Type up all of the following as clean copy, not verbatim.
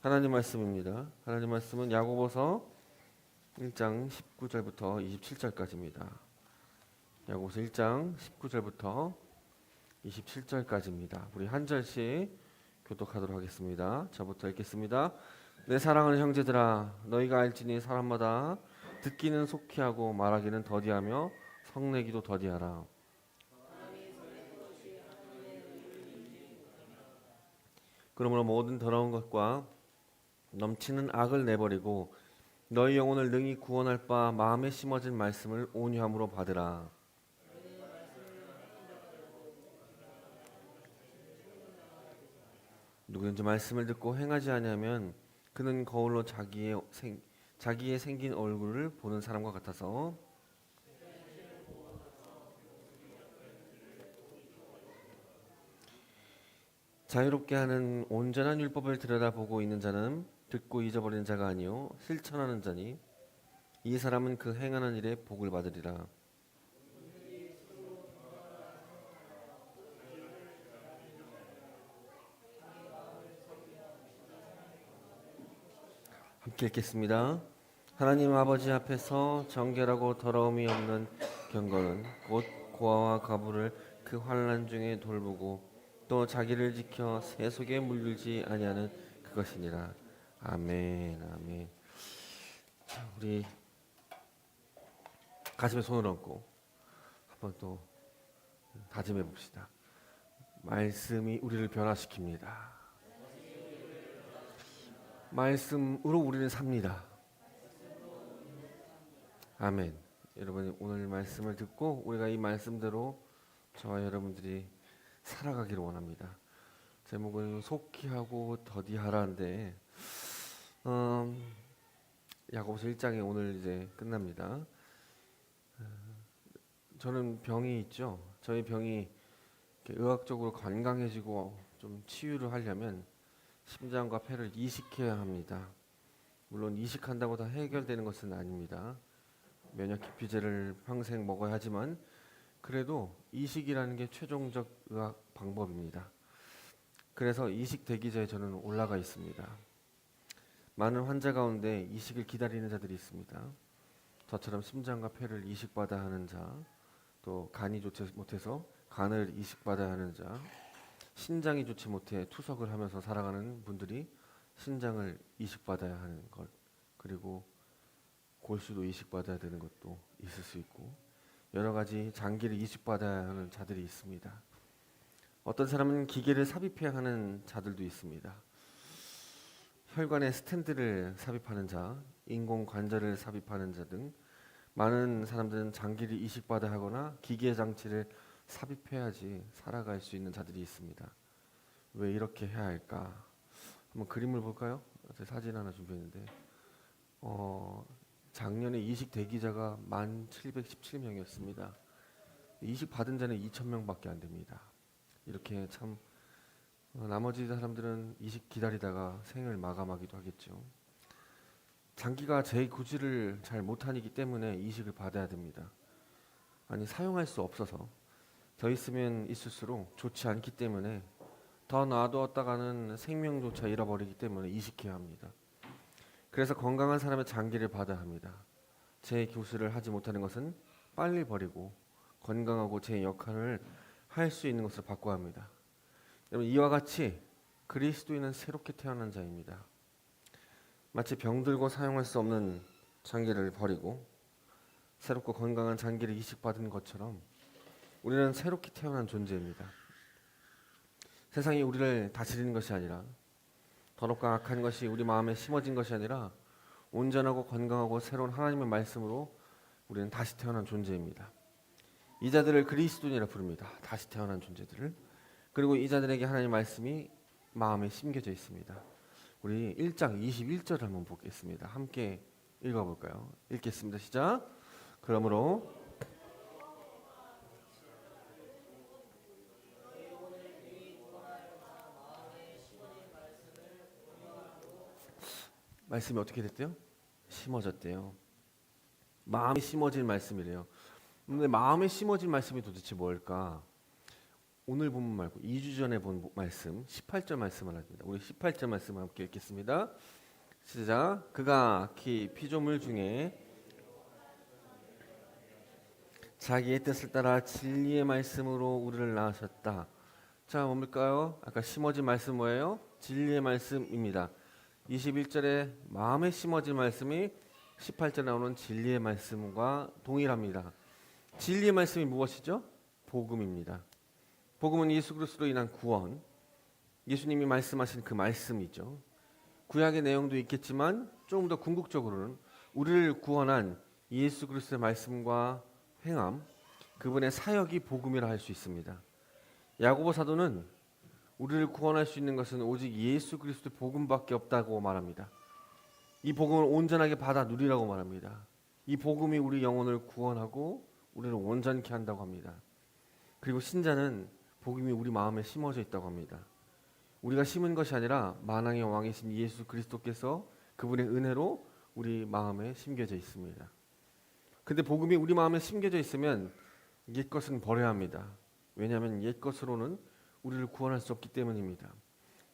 하나님 말씀입니다. 하나님 말씀은 야고보서 1장 19절부터 27절까지입니다. 야고보서 1장 19절부터 27절까지입니다. 우리 한 절씩 교독하도록 하겠습니다. 저부터 읽겠습니다. 내 사랑하는 형제들아, 너희가 알지니 사람마다 듣기는 속히 하고 말하기는 더디하며 성내기도 더디하라. 그러므로 모든 더러운 것과 넘치는 악을 내버리고 너희 영혼을 능히 구원할 바 마음에 심어진 말씀을 온유함으로 받으라. 누구든지 말씀을 듣고 행하지 아니하면 그는 거울로 자기의 생긴 얼굴을 보는 사람과 같아서 자유롭게 하는 온전한 율법을 들여다보고 있는 자는 듣고 잊어버리는 자가 아니요 실천하는 자니 이 사람은 그 행하는 일에 복을 받으리라. 함께 읽겠습니다. 하나님 아버지 앞에서 정결하고 더러움이 없는 경건은 곧 고아와 과부를 그 환난 중에 돌보고 또 자기를 지켜 새 속에 물들지 아니하는 그것이니라. 아멘. 아멘. 자, 우리 가슴에 손을 얹고 한번 또 다짐해 봅시다. 말씀이 우리를 변화시킵니다. 말씀으로 우리는 삽니다. 아멘. 여러분, 오늘 말씀을 듣고 우리가 이 말씀대로 저와 여러분들이 살아가기를 원합니다. 제목은 속히 하고 더디하라인데 야고보서 1장이 오늘 이제 끝납니다. 저는 병이 있죠. 저희 병이 의학적으로 건강해지고 좀 치유를 하려면 심장과 폐를 이식해야 합니다. 물론 이식한다고 다 해결되는 것은 아닙니다. 면역 기피제를 평생 먹어야 하지만 그래도 이식이라는 게 최종적 의학 방법입니다. 그래서 이식 대기자에 저는 올라가 있습니다. 많은 환자 가운데 이식을 기다리는 자들이 있습니다. 저처럼 심장과 폐를 이식받아야 하는 자, 또 간이 좋지 못해서 간을 이식받아야 하는 자, 신장이 좋지 못해 투석을 하면서 살아가는 분들이 신장을 이식받아야 하는 것, 그리고 골수도 이식받아야 되는 것도 있을 수 있고 여러 가지 장기를 이식받아야 하는 자들이 있습니다. 어떤 사람은 기계를 삽입해야 하는 자들도 있습니다. 혈관에 스텐트를 삽입하는 자, 인공 관절을 삽입하는 자 등 많은 사람들은 장기를 이식받아야 하거나 기계 장치를 삽입해야지 살아갈 수 있는 자들이 있습니다. 왜 이렇게 해야 할까? 한번 그림을 볼까요? 제가 사진 하나 준비했는데 작년에 이식 대기자가 1,717명이었습니다. 이식 받은 자는 2,000명밖에 안 됩니다. 이렇게 참 나머지 사람들은 이식 기다리다가 생을 마감하기도 하겠죠. 장기가 제 구질을 잘 못하기 때문에 이식을 받아야 됩니다. 아니 사용할 수 없어서 더 있으면 있을수록 좋지 않기 때문에 더 놔두었다가는 생명조차 잃어버리기 때문에 이식해야 합니다. 그래서 건강한 사람의 장기를 받아야 합니다. 제 구슬을 하지 못하는 것은 빨리 버리고 건강하고 제 역할을 할 수 있는 것으로 바꿔야 합니다. 여러분, 이와 같이 그리스도인은 새롭게 태어난 자입니다. 마치 병들고 사용할 수 없는 장기를 버리고 새롭고 건강한 장기를 이식받은 것처럼 우리는 새롭게 태어난 존재입니다. 세상이 우리를 다스리는 것이 아니라 더럽고 악한 것이 우리 마음에 심어진 것이 아니라 온전하고 건강하고 새로운 하나님의 말씀으로 우리는 다시 태어난 존재입니다. 이 자들을 그리스도인이라 부릅니다. 다시 태어난 존재들을. 그리고 이 자들에게 하나님의 말씀이 마음에 심겨져 있습니다. 우리 1장 21절을 한번 보겠습니다. 함께 읽어볼까요? 읽겠습니다. 시작. 그러므로 말씀이 어떻게 됐대요? 심어졌대요. 마음에 심어진 말씀이래요. 근데 마음에 심어진 말씀이 도대체 뭘까? 오늘 본문 말고 2주 전에 본 말씀 18절 말씀을 합니다. 우리 18절 말씀 함께 읽겠습니다. 시작. 그가 키 피조물 중에 자기의 뜻을 따라 진리의 말씀으로 우리를 낳으셨다. 자, 뭡니까요? 아까 심어진 말씀 뭐예요? 진리의 말씀입니다. 21절에 마음에 심어진 말씀이 18절에 나오는 진리의 말씀과 동일합니다. 진리의 말씀이 무엇이죠? 복음입니다. 복음은 예수 그리스도로 인한 구원, 예수님이 말씀하신 그 말씀이죠. 구약의 내용도 있겠지만 조금 더 궁극적으로는 우리를 구원한 예수 그리스도의 말씀과 행함, 그분의 사역이 복음이라 할 수 있습니다. 야고보 사도는 우리를 구원할 수 있는 것은 오직 예수 그리스도의 복음밖에 없다고 말합니다. 이 복음을 온전하게 받아 누리라고 말합니다. 이 복음이 우리 영혼을 구원하고 우리를 온전케 한다고 합니다. 그리고 신자는 복음이 우리 마음에 심어져 있다고 합니다. 우리가 심은 것이 아니라 만왕의 왕이신 예수 그리스도께서 그분의 은혜로 우리 마음에 심겨져 있습니다. 근데 복음이 우리 마음에 심겨져 있으면 옛것은 버려야 합니다. 왜냐하면 옛것으로는 우리를 구원할 수 없기 때문입니다.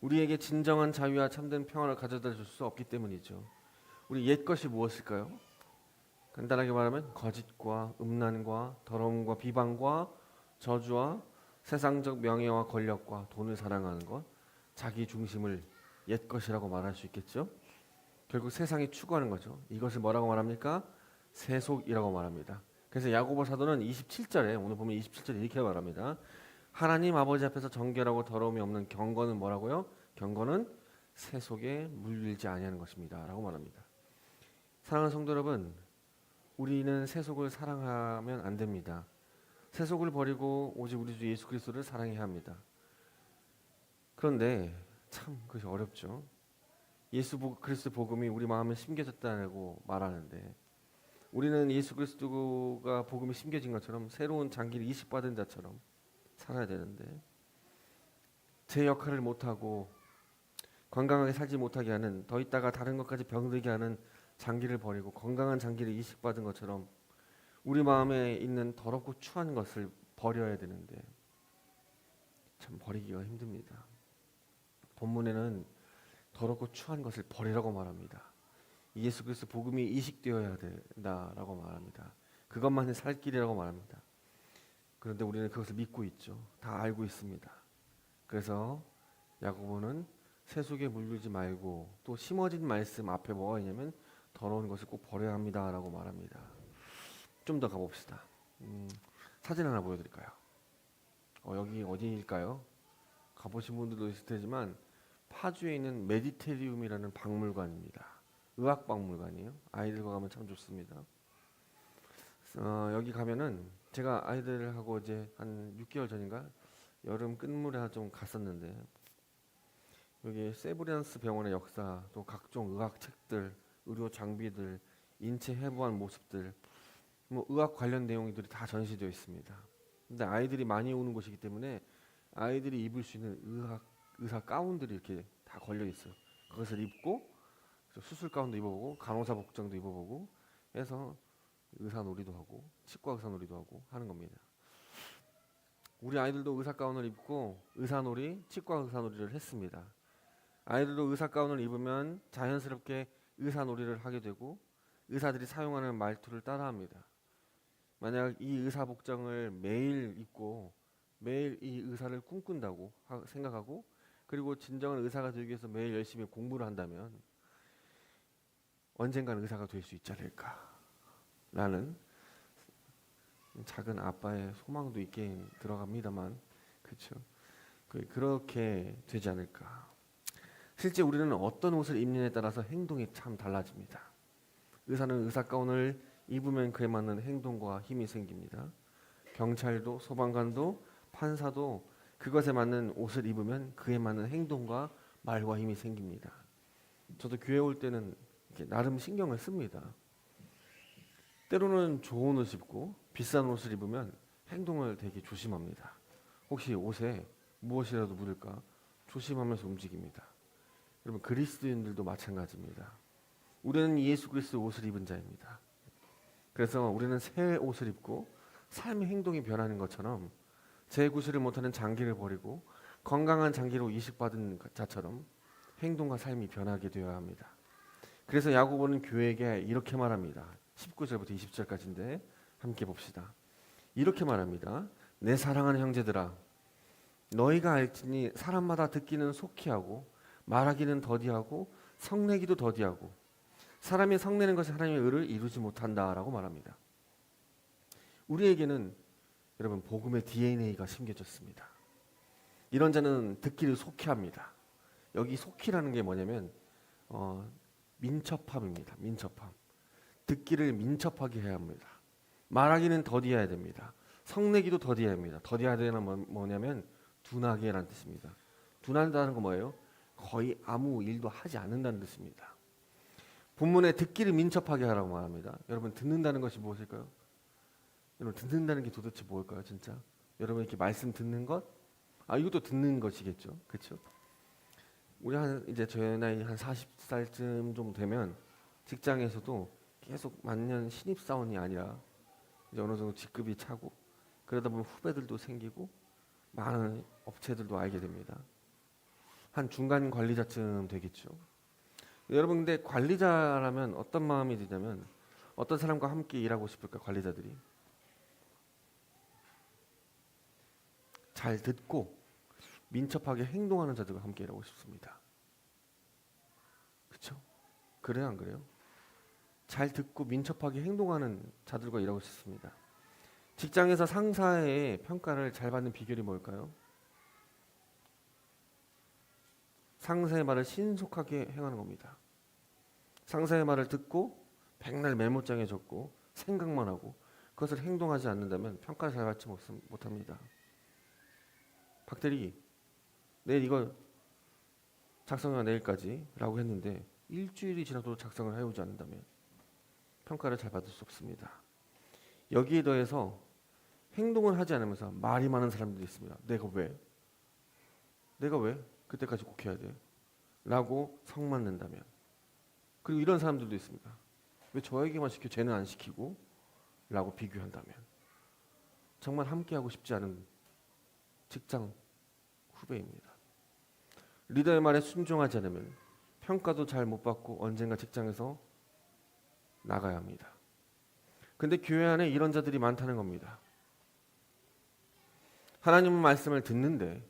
우리에게 진정한 자유와 참된 평안을 가져다 줄 수 없기 때문이죠. 우리 옛것이 무엇일까요? 간단하게 말하면 거짓과 음란과 더러움과 비방과 저주와 세상적 명예와 권력과 돈을 사랑하는 것, 자기 중심을 옛것이라고 말할 수 있겠죠. 결국 세상이 추구하는 거죠. 이것을 뭐라고 말합니까? 세속이라고 말합니다. 그래서 야고보 사도는 27절에 오늘 보면 27절에 이렇게 말합니다. 하나님 아버지 앞에서 정결하고 더러움이 없는 경건은 뭐라고요? 경건은 세속에 물들지 아니하는 것입니다. 라고 말합니다. 사랑하는 성도 여러분, 우리는 세속을 사랑하면 안 됩니다. 세속을 버리고 오직 우리 주 예수 그리스도를 사랑해야 합니다. 그런데 참 그것이 어렵죠. 예수 그리스도 복음이 우리 마음에 심겨졌다고 말하는데 우리는 예수 그리스도가 복음이 심겨진 것처럼 새로운 장기를 이식받은 자처럼 살아야 되는데 제 역할을 못하고 건강하게 살지 못하게 하는, 더 있다가 다른 것까지 병들게 하는 장기를 버리고 건강한 장기를 이식받은 것처럼 우리 마음에 있는 더럽고 추한 것을 버려야 되는데 참 버리기가 힘듭니다. 본문에는 더럽고 추한 것을 버리라고 말합니다. 예수 그리스도 복음이 이식되어야 된다라고 말합니다. 그것만이 살 길이라고 말합니다. 그런데 우리는 그것을 믿고 있죠. 다 알고 있습니다. 그래서 야고보는 세속에 물들지 말고 또 심어진 말씀 앞에 뭐가 있냐면 더러운 것을 꼭 버려야 합니다라고 말합니다. 좀 더 가봅시다. 사진 하나 보여드릴까요? 여기 어디일까요? 가보신 분들도 있을 테지만 파주에 있는 메디테리움이라는 박물관입니다. 의학박물관이에요. 아이들과 가면 참 좋습니다. 여기 가면은 제가 아이들하고 이제 한 6개월 전인가 여름 끝물에 좀 갔었는데 여기 세브란스 병원의 역사, 또 각종 의학 책들, 의료 장비들, 인체 해부한 모습들, 뭐 의학 관련 내용들이 다 전시되어 있습니다. 근데 아이들이 많이 오는 곳이기 때문에 아이들이 입을 수 있는 의사 가운들이 이렇게 다 걸려 있어요. 그것을 입고 수술 가운도 입어보고 간호사 복장도 입어보고 해서 의사 놀이도 하고 치과 의사 놀이도 하고 하는 겁니다. 우리 아이들도 의사 가운을 입고 의사 놀이, 치과 의사 놀이를 했습니다. 아이들도 의사 가운을 입으면 자연스럽게 의사 놀이를 하게 되고 의사들이 사용하는 말투를 따라합니다. 만약 이 의사 복장을 매일 입고 매일 이 의사를 꿈꾼다고 생각하고 그리고 진정한 의사가 되기 위해서 매일 열심히 공부를 한다면 언젠간 의사가 될 수 있지 않을까라는 작은 아빠의 소망도 있긴 들어갑니다만 그렇죠. 그렇게 되지 않을까. 실제 우리는 어떤 옷을 입느냐에 따라서 행동이 참 달라집니다. 의사는 의사 가운을 입으면 그에 맞는 행동과 힘이 생깁니다. 경찰도 소방관도 판사도 그것에 맞는 옷을 입으면 그에 맞는 행동과 말과 힘이 생깁니다. 저도 교회 올 때는 이렇게 나름 신경을 씁니다. 때로는 좋은 옷 입고 비싼 옷을 입으면 행동을 되게 조심합니다. 혹시 옷에 무엇이라도 묻을까 조심하면서 움직입니다. 여러분 그리스도인들도 마찬가지입니다. 우리는 예수 그리스도 옷을 입은 자입니다. 그래서 우리는 새 옷을 입고 삶의 행동이 변하는 것처럼 재구실을 못하는 장기를 버리고 건강한 장기로 이식받은 자처럼 행동과 삶이 변하게 되어야 합니다. 그래서 야고보는 교회에게 이렇게 말합니다. 19절부터 20절까지인데 함께 봅시다. 이렇게 말합니다. 내 사랑하는 형제들아, 너희가 알지니 사람마다 듣기는 속히 하고 말하기는 더디하고 성내기도 더디하고 사람이 성내는 것이 하나님의 의를 이루지 못한다라고 말합니다. 우리에게는 여러분 복음의 DNA가 심겨졌습니다. 이런 자는 듣기를 속히 합니다. 여기 속히라는 게 뭐냐면 민첩함입니다. 민첩함. 듣기를 민첩하게 해야 합니다. 말하기는 더디해야 됩니다. 성내기도 더디해야 합니다. 더디해야 되는 뭐냐면 둔하게라는 뜻입니다. 둔하다는 건 뭐예요? 거의 아무 일도 하지 않는다는 뜻입니다. 본문에 듣기를 민첩하게 하라고 말합니다. 여러분 듣는다는 것이 무엇일까요? 여러분 듣는다는 게 도대체 뭘까요? 진짜 여러분 이렇게 말씀 듣는 것? 이것도 듣는 것이겠죠. 그렇죠? 우리 이제 저희 나이 한 40살쯤 좀 되면 직장에서도 계속 만년 신입사원이 아니라 이제 어느 정도 직급이 차고 그러다 보면 후배들도 생기고 많은 업체들도 알게 됩니다. 한 중간 관리자쯤 되겠죠. 여러분 근데 관리자라면 어떤 마음이 드냐면 어떤 사람과 함께 일하고 싶을까? 관리자들이 잘 듣고 민첩하게 행동하는 자들과 함께 일하고 싶습니다. 그렇죠? 그래요, 안 그래요? 잘 듣고 민첩하게 행동하는 자들과 일하고 싶습니다. 직장에서 상사의 평가를 잘 받는 비결이 뭘까요? 상사의 말을 신속하게 행하는 겁니다. 상사의 말을 듣고 백날 메모장에 적고 생각만 하고 그것을 행동하지 않는다면 평가를 잘 받지 못합니다. 박대리, 내일 이걸 작성해야 내일까지 라고 했는데 일주일이 지나도 작성을 해오지 않는다면 평가를 잘 받을 수 없습니다. 여기에 더해서 행동을 하지 않으면서 말이 많은 사람들이 있습니다. 내가 왜 그때까지 꼭 해야 돼? 라고 성맞는다면, 그리고 이런 사람들도 있습니다. 왜 저에게만 시켜 쟤는 안 시키고? 라고 비교한다면 정말 함께하고 싶지 않은 직장 후배입니다. 리더의 말에 순종하지 않으면 평가도 잘 못 받고 언젠가 직장에서 나가야 합니다. 근데 교회 안에 이런 자들이 많다는 겁니다. 하나님 말씀을 듣는데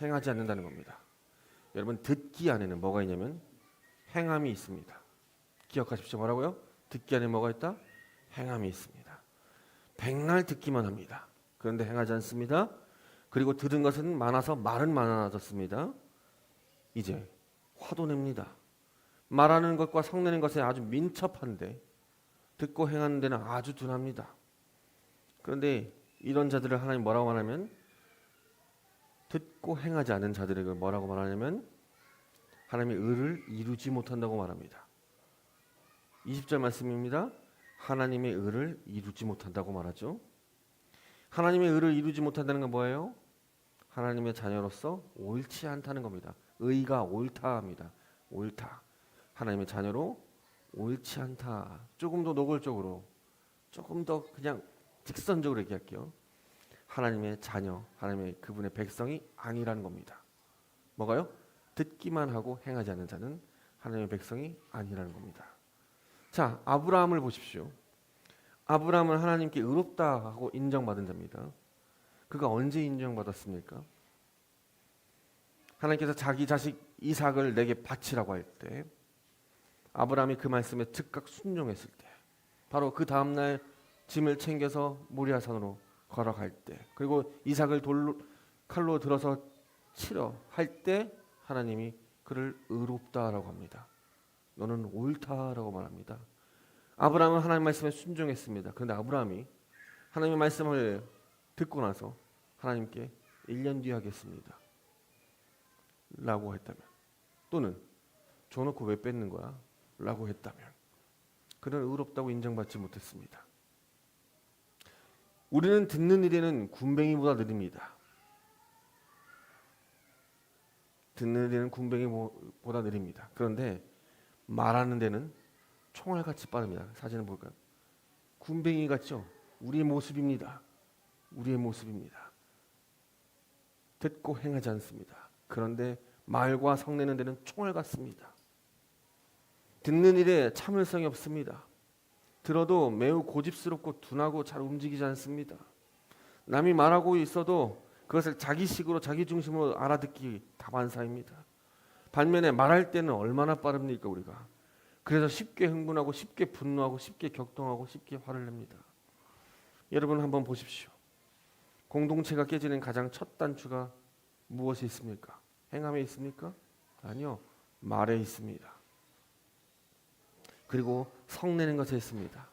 행하지 않는다는 겁니다. 여러분 듣기 안에는 뭐가 있냐면 행함이 있습니다. 기억하십시오. 뭐라고요? 듣기 안에 뭐가 있다? 행함이 있습니다. 백날 듣기만 합니다. 그런데 행하지 않습니다. 그리고 들은 것은 많아서 말은 많아졌습니다. 이제 화도 냅니다. 말하는 것과 성내는 것에 아주 민첩한데 듣고 행하는 데는 아주 둔합니다. 그런데 이런 자들을 하나님 뭐라고 말하면, 듣고 행하지 않는 자들에게 뭐라고 말하냐면 하나님의 의를 이루지 못한다고 말합니다. 20절 말씀입니다. 하나님의 의를 이루지 못한다고 말하죠. 하나님의 의를 이루지 못한다는 건 뭐예요? 하나님의 자녀로서 옳지 않다는 겁니다. 의가 옳다 합니다. 옳다. 하나님의 자녀로 옳지 않다. 조금 더 노골적으로, 조금 더 그냥 직선적으로 얘기할게요. 하나님의 자녀, 하나님의 그분의 백성이 아니라는 겁니다. 뭐가요? 듣기만 하고 행하지 않는 자는 하나님의 백성이 아니라는 겁니다. 자, 아브라함을 보십시오. 아브라함은 하나님께 의롭다 하고 인정받은 자입니다. 그가 언제 인정받았습니까? 하나님께서 자기 자식 이삭을 내게 바치라고 할 때, 아브라함이 그 말씀에 즉각 순종했을 때, 바로 그 다음날 짐을 챙겨서 모리아산으로 걸어갈 때, 그리고 이삭을 칼로 들어서 치러 할 때 하나님이 그를 의롭다라고 합니다. 너는 옳다라고 말합니다. 아브라함은 하나님 말씀에 순종했습니다. 그런데 아브라함이 하나님의 말씀을 듣고 나서 하나님께 1년 뒤에 하겠습니다 라고 했다면, 또는 줘놓고 왜 뺏는 거야? 라고 했다면 그는 의롭다고 인정받지 못했습니다. 우리는 듣는 일에는 군뱅이보다 느립니다. 듣는 일에는 군뱅이보다 느립니다. 그런데 말하는 데는 총알같이 빠릅니다. 사진을 볼까요? 군뱅이 같죠? 우리의 모습입니다. 우리의 모습입니다. 듣고 행하지 않습니다. 그런데 말과 성내는 데는 총알 같습니다. 듣는 일에 참을성이 없습니다. 들어도 매우 고집스럽고 둔하고 잘 움직이지 않습니다. 남이 말하고 있어도 그것을 자기식으로 자기 중심으로 알아듣기 다반사입니다. 반면에 말할 때는 얼마나 빠릅니까 우리가. 그래서 쉽게 흥분하고 쉽게 분노하고 쉽게 격동하고 쉽게 화를 냅니다. 여러분 한번 보십시오. 공동체가 깨지는 가장 첫 단추가 무엇이 있습니까? 행함에 있습니까? 아니요. 말에 있습니다. 그리고 성내는 것에 있습니다.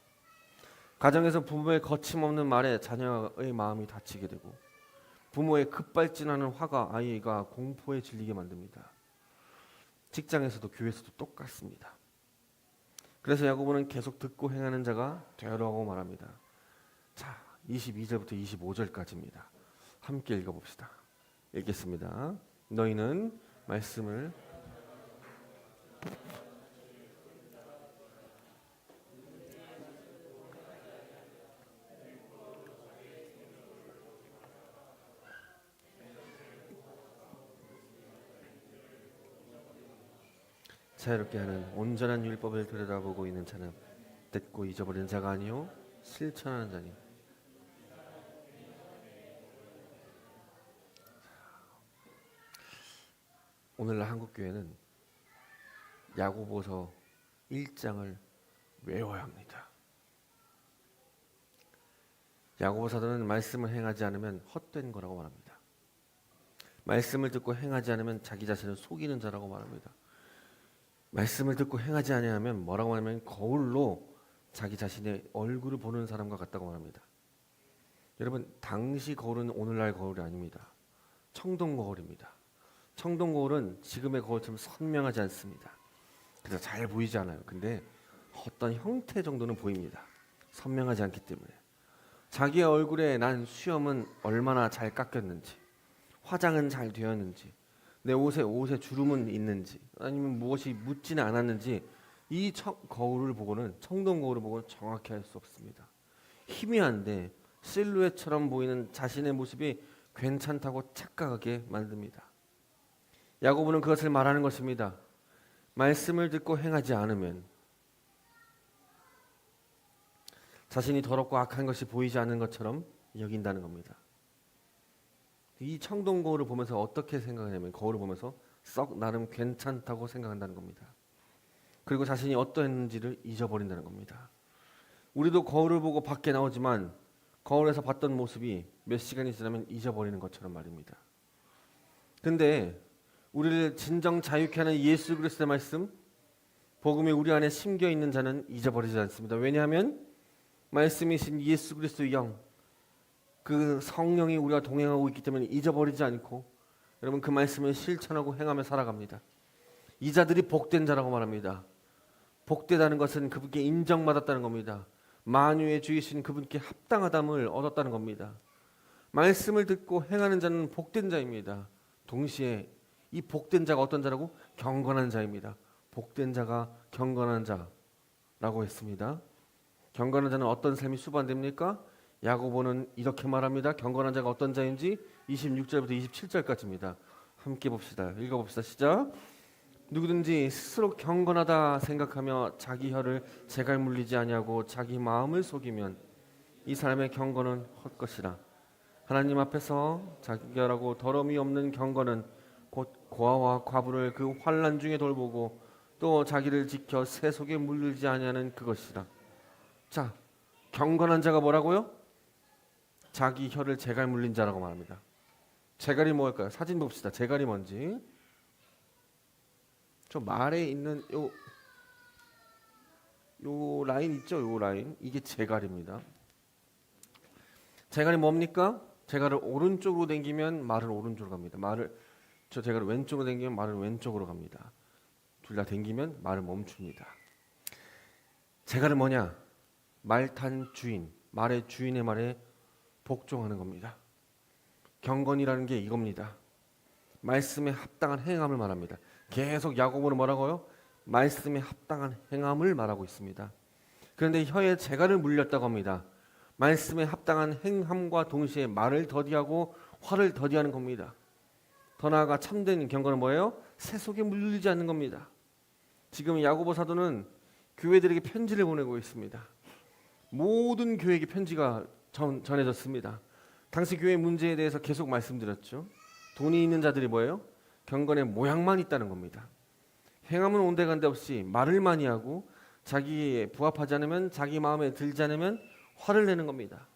가정에서 부모의 거침없는 말에 자녀의 마음이 다치게 되고 부모의 급발진하는 화가 아이가 공포에 질리게 만듭니다. 직장에서도 교회에서도 똑같습니다. 그래서 야고보는 계속 듣고 행하는 자가 되라고 말합니다. 자, 22절부터 25절까지입니다. 함께 읽어봅시다. 읽겠습니다. 너희는 말씀을 자유롭게 하는 온전한 율법을 들여다보고 있는 자는 듣고 잊어버리는 자가 아니요 실천하는 자니. 오늘날 한국교회는 야고보서 1장을 외워야 합니다. 야고보 사도는 말씀을 행하지 않으면 헛된 거라고 말합니다. 말씀을 듣고 행하지 않으면 자기 자신을 속이는 자라고 말합니다. 말씀을 듣고 행하지 아니하면 뭐라고 하냐면 거울로 자기 자신의 얼굴을 보는 사람과 같다고 말합니다. 여러분 당시 거울은 오늘날 거울이 아닙니다. 청동 거울입니다. 청동 거울은 지금의 거울처럼 선명하지 않습니다. 그래서 잘 보이지 않아요. 근데 어떤 형태 정도는 보입니다. 선명하지 않기 때문에. 자기의 얼굴에 난 수염은 얼마나 잘 깎였는지, 화장은 잘 되었는지, 내 옷에 주름은 있는지, 아니면 무엇이 묻지는 않았는지 이 거울을 보고는 청동 거울을 보고는 정확히 알 수 없습니다. 희미한데 실루엣처럼 보이는 자신의 모습이 괜찮다고 착각하게 만듭니다. 야고보는 그것을 말하는 것입니다. 말씀을 듣고 행하지 않으면 자신이 더럽고 악한 것이 보이지 않는 것처럼 여긴다는 겁니다. 이 청동 거울을 보면서 어떻게 생각하냐면 거울을 보면서 썩 나름 괜찮다고 생각한다는 겁니다. 그리고 자신이 어떠했는지를 잊어버린다는 겁니다. 우리도 거울을 보고 밖에 나오지만 거울에서 봤던 모습이 몇 시간이 지나면 잊어버리는 것처럼 말입니다. 근데 우리를 진정 자유케 하는 예수 그리스도의 말씀, 복음이 우리 안에 심겨 있는 자는 잊어버리지 않습니다. 왜냐하면 말씀이신 예수 그리스도의 영, 그 성령이 우리와 동행하고 있기 때문에 잊어버리지 않고 여러분 그 말씀을 실천하고 행하며 살아갑니다. 이 자들이 복된 자라고 말합니다. 복되다는 것은 그분께 인정받았다는 겁니다. 만유의 주이신 그분께 합당하담을 얻었다는 겁니다. 말씀을 듣고 행하는 자는 복된 자입니다. 동시에 이 복된 자가 어떤 자라고? 경건한 자입니다. 복된 자가 경건한 자라고 했습니다. 경건한 자는 어떤 삶이 수반됩니까? 야고보는 이렇게 말합니다. 경건한 자가 어떤 자인지 26절부터 27절까지입니다. 함께 봅시다. 읽어봅시다. 시작. 누구든지 스스로 경건하다 생각하며 자기 혀를 재갈 물리지 아니하고 자기 마음을 속이면 이 사람의 경건은 헛것이라. 하나님 앞에서 자결하고 더러움이 없는 경건은 곧 고아와 과부를 그 환난 중에 돌보고 또 자기를 지켜 새 속에 물리지 아니하는 그것이라. 자, 경건한 자가 뭐라고요? 자기 혀를 재갈 물린 자라고 말합니다. 재갈이 뭘까요? 사진 봅시다. 재갈이 뭔지. 저 말에 있는 요 라인 있죠? 요 라인. 이게 재갈입니다. 재갈이 뭡니까? 재갈을 오른쪽으로 당기면 말은 오른쪽으로 갑니다. 재갈을 왼쪽으로 당기면 말은 왼쪽으로 갑니다. 둘 다 당기면 말을 멈춥니다. 재갈은 뭐냐? 말탄 주인, 말의 주인의 말에 복종하는 겁니다. 경건이라는 게 이겁니다. 말씀에 합당한 행함을 말합니다. 계속 야고보는 뭐라고요? 말씀에 합당한 행함을 말하고 있습니다. 그런데 혀에 재갈을 물렸다고 합니다. 말씀에 합당한 행함과 동시에 말을 더디하고 화를 더디하는 겁니다. 더 나아가 참된 경건은 뭐예요? 세속에 물들지 않는 겁니다. 지금 야고보 사도는 교회들에게 편지를 보내고 있습니다. 모든 교회에게 편지가 전해졌습니다. 당시 교회 문제에 대해서 계속 말씀드렸죠. 돈이 있는 자들이 뭐예요? 경건의 모양만 있다는 겁니다. 행함은 온데간데 없이 말을 많이 하고 자기에 부합하지 않으면, 자기 마음에 들지 않으면 화를 내는 겁니다.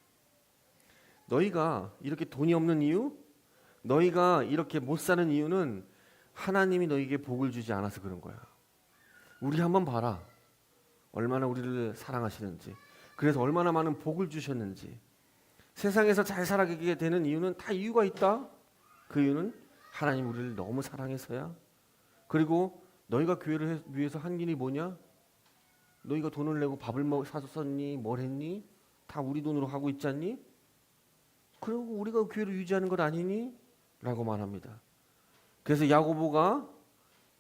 너희가 이렇게 돈이 없는 이유, 너희가 이렇게 못 사는 이유는 하나님이 너희에게 복을 주지 않아서 그런 거야. 우리 한번 봐라. 얼마나 우리를 사랑하시는지, 그래서 얼마나 많은 복을 주셨는지. 세상에서 잘 살아가게 되는 이유는 다 이유가 있다. 그 이유는 하나님 우리를 너무 사랑해서야. 그리고 너희가 교회를 위해서 한 일이 뭐냐? 너희가 돈을 내고 밥을 샀었니? 뭘 했니? 다 우리 돈으로 하고 있지 않니? 그리고 우리가 교회를 유지하는 것 아니니? 라고 말합니다. 그래서 야고보가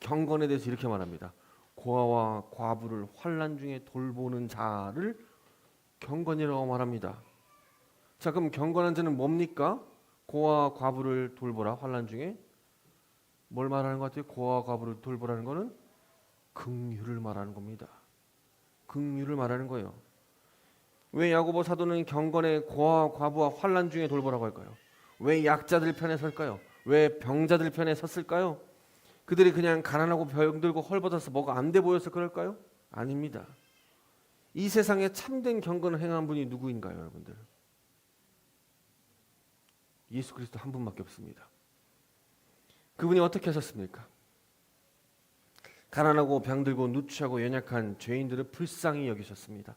경건에 대해서 이렇게 말합니다. 고아와 과부를 환난 중에 돌보는 자를 경건이라고 말합니다. 자, 그럼 경건한 자는 뭡니까? 고아와 과부를 돌보라. 환난 중에 뭘 말하는 것 같아요? 고아와 과부를 돌보라는 것은 긍휼을 말하는 겁니다. 긍휼을 말하는 거예요. 왜 야고보 사도는 경건의 고아와 과부와 환난 중에 돌보라고 할까요? 왜 약자들 편에 설까요? 왜 병자들 편에 섰을까요? 그들이 그냥 가난하고 병들고 헐벗어서 뭐가 안 돼 보여서 그럴까요? 아닙니다. 이 세상에 참된 경건을 행한 분이 누구인가요, 여러분들? 예수 그리스도 한 분밖에 없습니다. 그분이 어떻게 하셨습니까? 가난하고 병들고 누추하고 연약한 죄인들을 불쌍히 여기셨습니다.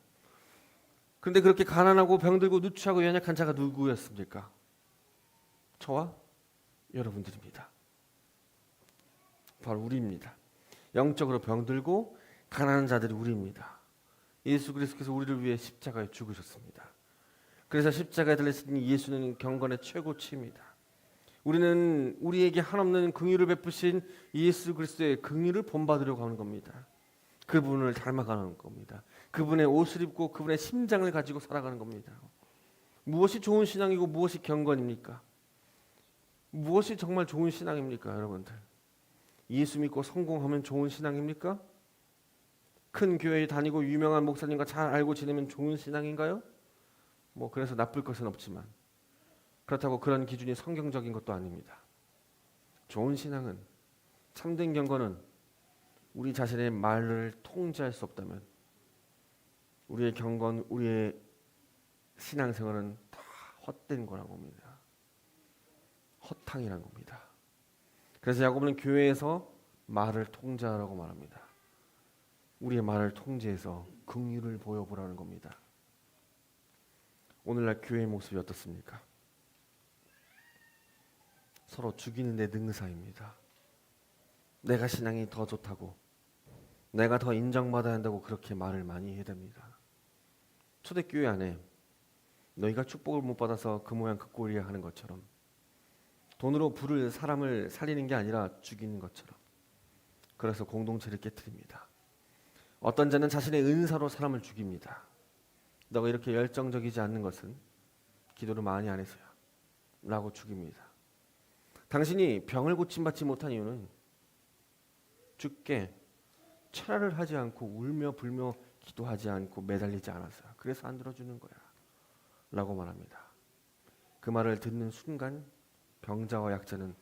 그런데 그렇게 가난하고 병들고 누추하고 연약한 자가 누구였습니까? 저와 여러분들입니다. 바로 우리입니다. 영적으로 병들고 가난한 자들이 우리입니다. 예수 그리스도께서 우리를 위해 십자가에 죽으셨습니다. 그래서 십자가에 달리신 예수는 경건의 최고치입니다. 우리는 우리에게 한없는 긍휼을 베푸신 예수 그리스도의 긍휼을 본받으려고 하는 겁니다. 그분을 닮아가는 겁니다. 그분의 옷을 입고 그분의 심장을 가지고 살아가는 겁니다. 무엇이 좋은 신앙이고 무엇이 경건입니까? 무엇이 정말 좋은 신앙입니까, 여러분들? 예수 믿고 성공하면 좋은 신앙입니까? 큰 교회에 다니고 유명한 목사님과 잘 알고 지내면 좋은 신앙인가요? 뭐 그래서 나쁠 것은 없지만 그렇다고 그런 기준이 성경적인 것도 아닙니다. 좋은 신앙은, 참된 경건은 우리 자신의 말을 통제할 수 없다면 우리의 경건, 우리의 신앙생활은 다 헛된 거라고 합니다. 허탕이란 겁니다. 그래서 야고보는 교회에서 말을 통제하라고 말합니다. 우리의 말을 통제해서 긍휼을 보여보라는 겁니다. 오늘날 교회의 모습이 어떻습니까? 서로 죽이는 데 능사입니다. 내가 신앙이 더 좋다고, 내가 더 인정받아야 한다고 그렇게 말을 많이 해야 됩니다. 초대교회 안에 너희가 축복을 못 받아서 그 모양 그 꼴이야 하는 것처럼 돈으로 부를 사람을 살리는 게 아니라 죽이는 것처럼, 그래서 공동체를 깨트립니다. 어떤 자는 자신의 은사로 사람을 죽입니다. 너가 이렇게 열정적이지 않는 것은 기도를 많이 안 해서야 라고 죽입니다. 당신이 병을 고침받지 못한 이유는 죽게 철야를 하지 않고 울며 불며 기도하지 않고 매달리지 않아서야. 그래서 안 들어주는 거야 라고 말합니다. 그 말을 듣는 순간 병자와 약자는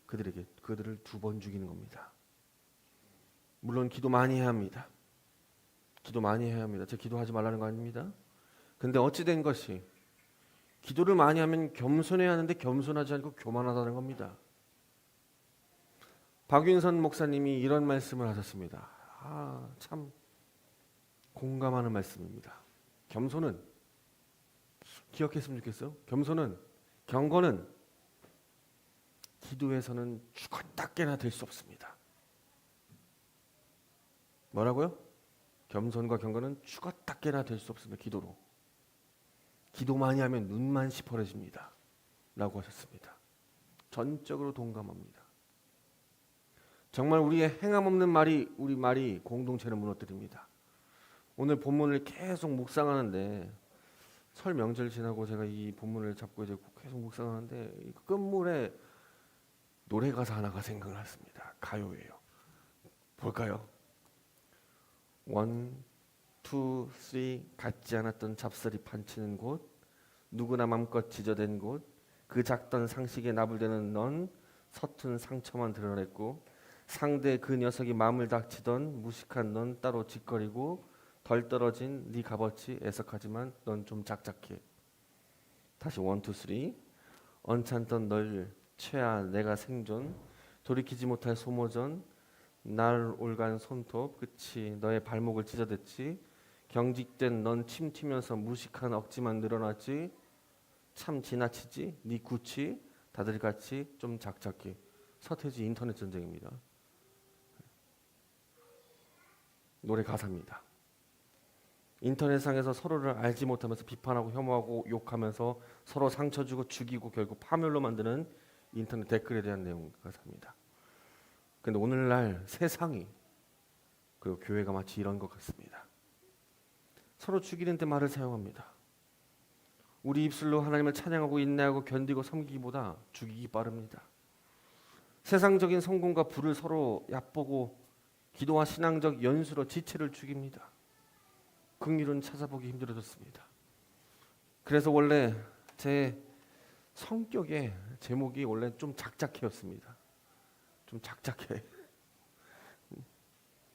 그들을 2번 죽이는 겁니다. 물론 기도 많이 해야 합니다. 기도 많이 해야 합니다. 제가 기도하지 말라는 거 아닙니다. 근데 어찌 된 것이 기도를 많이 하면 겸손해야 하는데 겸손하지 않고 교만하다는 겁니다. 박윤선 목사님이 이런 말씀을 하셨습니다. 참 공감하는 말씀입니다. 겸손은, 기억했으면 좋겠어요. 경건은 기도에서는 죽었다 깨나 될 수 없습니다. 뭐라고요? 겸손과 경건은 죽었다 깨나 될 수 없습니다. 기도로. 기도 많이 하면 눈만 시퍼러집니다 라고 하셨습니다. 전적으로 동감합니다. 정말 우리의 행함 없는 말이, 우리 말이 공동체를 무너뜨립니다. 오늘 본문을 계속 묵상하는데, 설 명절 지나고 제가 이 본문을 잡고 이제 계속 묵상하는데 끝물에 노래 가사 하나가 생각났습니다. 가요예요. 볼까요? 원, 투, 쓰리 같지 않았던 잡설이 판치는 곳, 누구나 맘껏 지저댄 곳, 그 작던 상식에 나불대는 넌 서툰 상처만 드러냈고, 상대 그 녀석이 마음을 닥치던 무식한 넌 따로 짓거리고, 덜 떨어진 네 값어치 애석하지만 넌 좀 작작해. 다시 원, 투, 쓰리. 언짢던 널 최하 내가 생존, 돌이키지 못할 소모전, 날 올간 손톱 그치 너의 발목을 찢어댔지. 경직된 넌 침 튀면서 무식한 억지만 늘어났지. 참 지나치지 네 구치 다들 같이 좀 작작해. 서태지 인터넷 전쟁입니다. 노래 가사입니다. 인터넷상에서 서로를 알지 못하면서 비판하고 혐오하고 욕하면서 서로 상처 주고 죽이고 결국 파멸로 만드는 인터넷 댓글에 대한 내용 가사입니다. 그런데 오늘날 세상이 그리고 교회가 마치 이런 것 같습니다. 서로 죽이는 데 말을 사용합니다. 우리 입술로 하나님을 찬양하고 인내하고 견디고 섬기기보다 죽이기 빠릅니다. 세상적인 성공과 부를 서로 얕보고 기도와 신앙적 연수로 지체를 죽입니다. 긍휼은 찾아보기 힘들어졌습니다. 그래서 원래 제 성격의 제목이 원래 좀 작작해였습니다. 좀 작작해.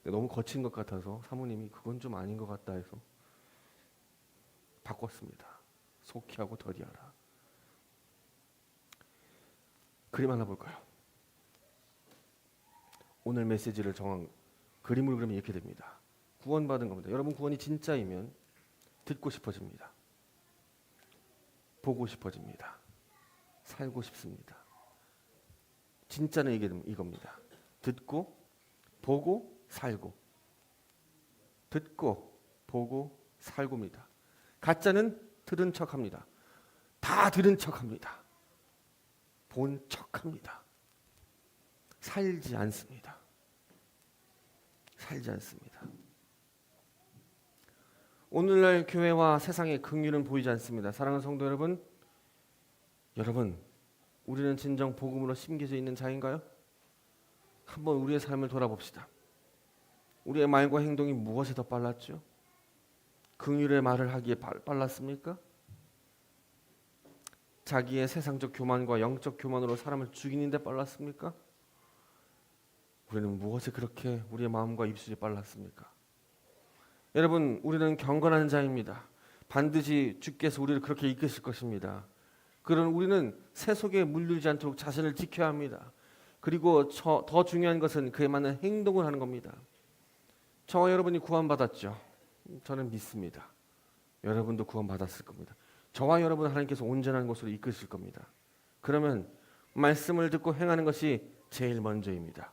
너무 거친 것 같아서 사모님이 그건 좀 아닌 것 같다 해서 바꿨습니다. 속히하고 더디하라. 그림 하나 볼까요? 오늘 메시지를 정한 그림을 그리면 이렇게 됩니다. 구원받은 겁니다. 여러분 구원이 진짜이면 듣고 싶어집니다. 보고 싶어집니다. 살고 싶습니다. 진짜는 이겁니다. 듣고 보고 살고. 듣고 보고 살고입니다. 가짜는 들은 척합니다. 다 들은 척합니다. 본 척합니다. 살지 않습니다. 살지 않습니다. 오늘날 교회와 세상의 긍휼은 보이지 않습니다. 사랑하는 성도 여러분, 우리는 진정 복음으로 심겨져 있는 자인가요? 한번 우리의 삶을 돌아봅시다. 우리의 말과 행동이 무엇에 더 빨랐죠? 긍휼의 말을 하기에 빨랐습니까? 자기의 세상적 교만과 영적 교만으로 사람을 죽이는 데 빨랐습니까? 우리는 무엇에 그렇게 우리의 마음과 입술이 빨랐습니까? 여러분, 우리는 경건한 자입니다. 반드시 주께서 우리를 그렇게 이끄실 것입니다. 그런 우리는 새 속에 물들지 않도록 자신을 지켜야 합니다. 그리고 더 중요한 것은 그에 맞는 행동을 하는 겁니다. 저와 여러분이 구원받았죠. 저는 믿습니다. 여러분도 구원받았을 겁니다. 저와 여러분 하나님께서 온전한 곳으로 이끄실 겁니다. 그러면 말씀을 듣고 행하는 것이 제일 먼저입니다.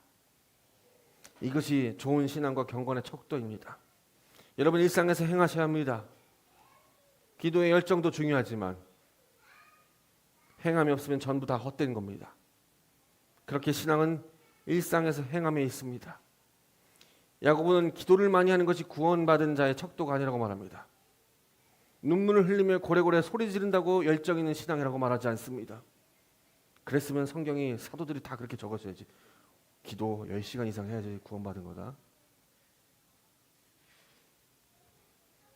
이것이 좋은 신앙과 경건의 척도입니다. 여러분 일상에서 행하셔야 합니다. 기도의 열정도 중요하지만 행함이 없으면 전부 다 헛된 겁니다. 그렇게 신앙은 일상에서 행함에 있습니다. 야고보는 기도를 많이 하는 것이 구원받은 자의 척도가 아니라고 말합니다. 눈물을 흘리며 고래고래 소리 지른다고 열정 있는 신앙이라고 말하지 않습니다. 그랬으면 성경이 사도들이 다 그렇게 적었어야지. 기도 10시간 이상 해야지 구원받은 거다.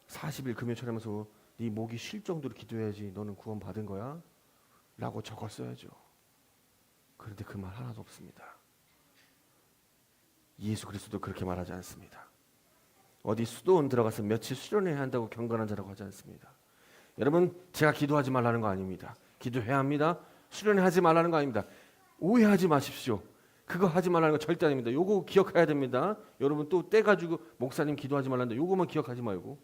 40일 금요 철하면서 네 목이 쉴 정도로 기도해야지 너는 구원받은 거야? 라고 적었어야죠. 그런데 그 말 하나도 없습니다. 예수 그리스도도 그렇게 말하지 않습니다. 어디 수도원 들어가서 며칠 수련해야 한다고 경건한 자라고 하지 않습니다. 여러분 제가 기도하지 말라는 거 아닙니다. 기도해야 합니다. 수련하지 말라는 거 아닙니다. 오해하지 마십시오. 그거 하지 말라는 거 절대 아닙니다. 요거 기억해야 됩니다. 여러분 또 때 가지고 목사님 기도하지 말라는데 요거만 기억하지 말고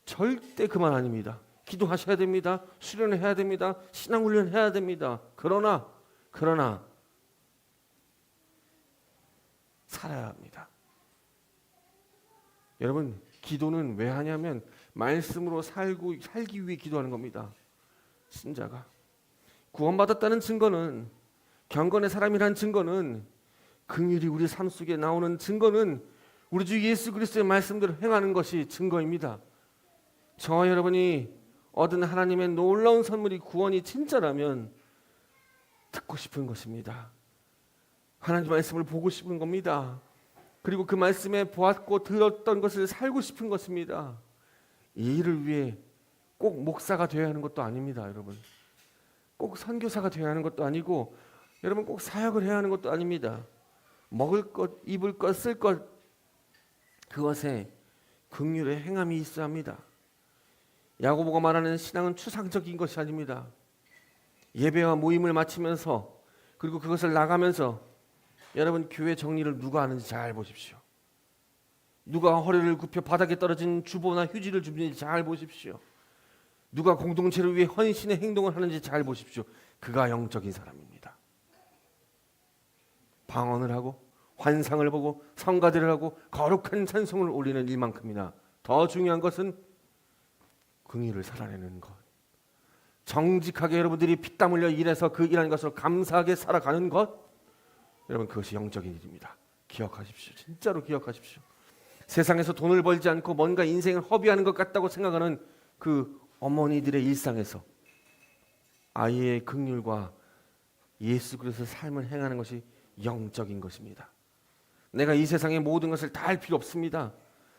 절대 그 말 아닙니다. 기도하셔야 됩니다. 수련해야 됩니다. 신앙훈련 해야 됩니다. 그러나 살아야 합니다. 여러분 기도는 왜 하냐면 말씀으로 살기 위해 기도하는 겁니다. 신자가 구원받았다는 증거는, 경건의 사람이란 증거는, 긍휼이 우리 삶 속에 나오는 증거는 우리 주 예수 그리스도의 말씀대로 행하는 것이 증거입니다. 저와 여러분이 얻은 하나님의 놀라운 선물이 구원이 진짜라면 듣고 싶은 것입니다. 하나님 말씀을 보고 싶은 겁니다. 그리고 그 말씀에 보았고 들었던 것을 살고 싶은 것입니다. 이 일을 위해 꼭 목사가 되어야 하는 것도 아닙니다, 여러분. 꼭 선교사가 되어야 하는 것도 아니고, 여러분 꼭 사역을 해야 하는 것도 아닙니다. 먹을 것, 입을 것, 쓸 것, 그것에 긍휼의 행함이 있어야 합니다. 야고보가 말하는 신앙은 추상적인 것이 아닙니다. 예배와 모임을 마치면서 그리고 그것을 나가면서 여러분 교회 정리를 누가 하는지 잘 보십시오. 누가 허리를 굽혀 바닥에 떨어진 주보나 휴지를 줍는지 잘 보십시오. 누가 공동체를 위해 헌신의 행동을 하는지 잘 보십시오. 그가 영적인 사람입니다. 방언을 하고 환상을 보고 성가대를 하고 거룩한 찬송을 올리는 일만큼이나 더 중요한 것은 긍휼을 살아내는 것. 정직하게 여러분들이 피땀 흘려 일해서 그 일하는 것으로 감사하게 살아가는 것. 여러분 그것이 영적인 일입니다. 기억하십시오. 진짜로 기억하십시오. 세상에서 돈을 벌지 않고 뭔가 인생을 허비하는 것 같다고 생각하는 그 어머니들의 일상에서 아이의 긍휼과 예수 그리스도의 삶을 행하는 것이 영적인 것입니다. 내가 이 세상의 모든 것을 다 할 필요 없습니다.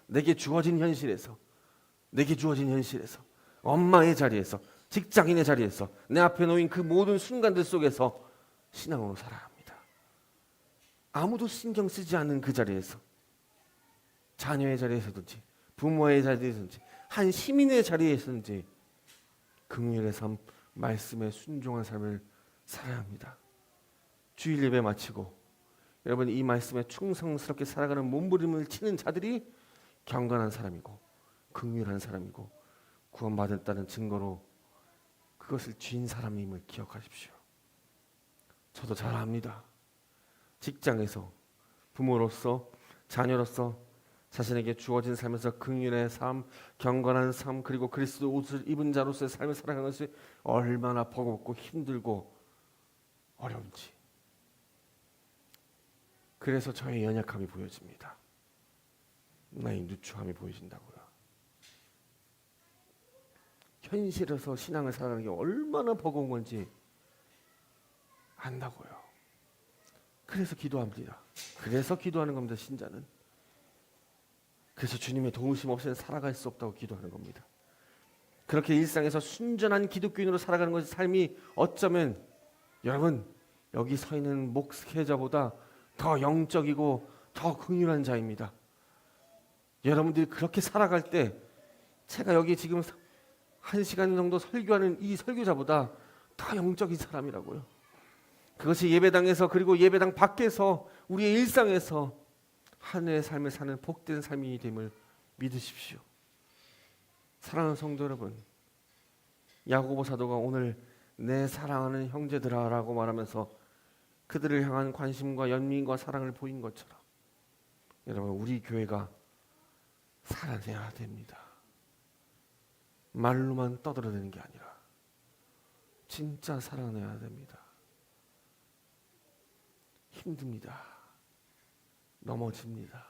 내게 주어진 현실에서 엄마의 자리에서 직장인의 자리에서 내 앞에 놓인 그 모든 순간들 속에서 신앙으로 살아야 합니다. 아무도 신경 쓰지 않는 그 자리에서 자녀의 자리에서든지 부모의 자리에서든지 한 시민의 자리에서든지 긍휼의 삶, 말씀에 순종한 삶을 살아야 합니다. 주일 예배 마치고 여러분 이 말씀에 충성스럽게 살아가는 몸부림을 치는 자들이 경건한 사람이고 긍휼한 사람이고 구원받았다는 증거로 그것을 쥔 사람임을 기억하십시오. 저도 잘 압니다. 직장에서 부모로서 자녀로서 자신에게 주어진 삶에서 긍휼의 삶, 경건한 삶 그리고 그리스도 옷을 입은 자로서의 삶을 살아가는 것이 얼마나 버겁고 힘들고 어려운지. 그래서 저의 연약함이 보여집니다. 나의 누추함이 보여진다고요. 현실에서 신앙을 살아가는 게 얼마나 버거운 건지 안다고요. 그래서 기도합니다. 그래서 기도하는 겁니다. 신자는. 그래서 주님의 도우심 없이는 살아갈 수 없다고 기도하는 겁니다. 그렇게 일상에서 순전한 기독교인으로 살아가는 것의 삶이 어쩌면 여러분 여기 서 있는 목회자보다 더 영적이고 더 긍휼한 자입니다. 여러분들이 그렇게 살아갈 때 제가 여기 지금 1시간 정도 설교하는 이 설교자보다 더 영적인 사람이라고요. 그것이 예배당에서 그리고 예배당 밖에서 우리의 일상에서 하늘의 삶을 사는 복된 삶이 됨을 믿으십시오. 사랑하는 성도 여러분, 야고보 사도가 오늘 내 사랑하는 형제들아 라고 말하면서 그들을 향한 관심과 연민과 사랑을 보인 것처럼 여러분 우리 교회가 살아내야 됩니다. 말로만 떠들어대는 게 아니라 진짜 살아내야 됩니다. 힘듭니다. 넘어집니다.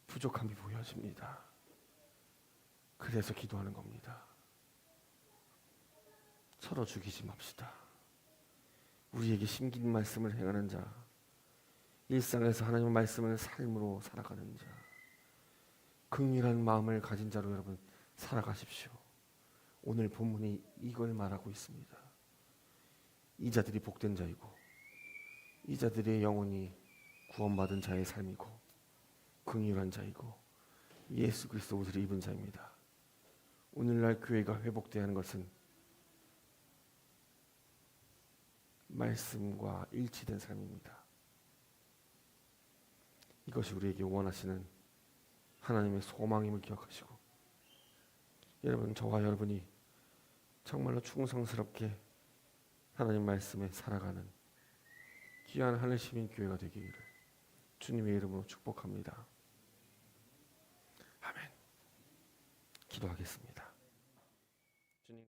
부족함이 보여집니다. 그래서 기도하는 겁니다. 서로 죽이지 맙시다. 우리에게 심긴 말씀을 행하는 자, 일상에서 하나님의 말씀을 삶으로 살아가는 자, 긍휼한 마음을 가진 자로 여러분 살아가십시오. 오늘 본문이 이걸 말하고 있습니다. 이 자들이 복된 자이고 이 자들의 영혼이 구원받은 자의 삶이고 긍휼한 자이고 예수 그리스도 옷을 입은 자입니다. 오늘날 교회가 회복되어야 하는 것은 말씀과 일치된 삶입니다. 이것이 우리에게 원하시는 하나님의 소망임을 기억하시고 여러분 저와 여러분이 정말로 충성스럽게 하나님 말씀에 살아가는 귀한 하늘 시민 교회가 되기를 주님의 이름으로 축복합니다. 아멘. 기도하겠습니다.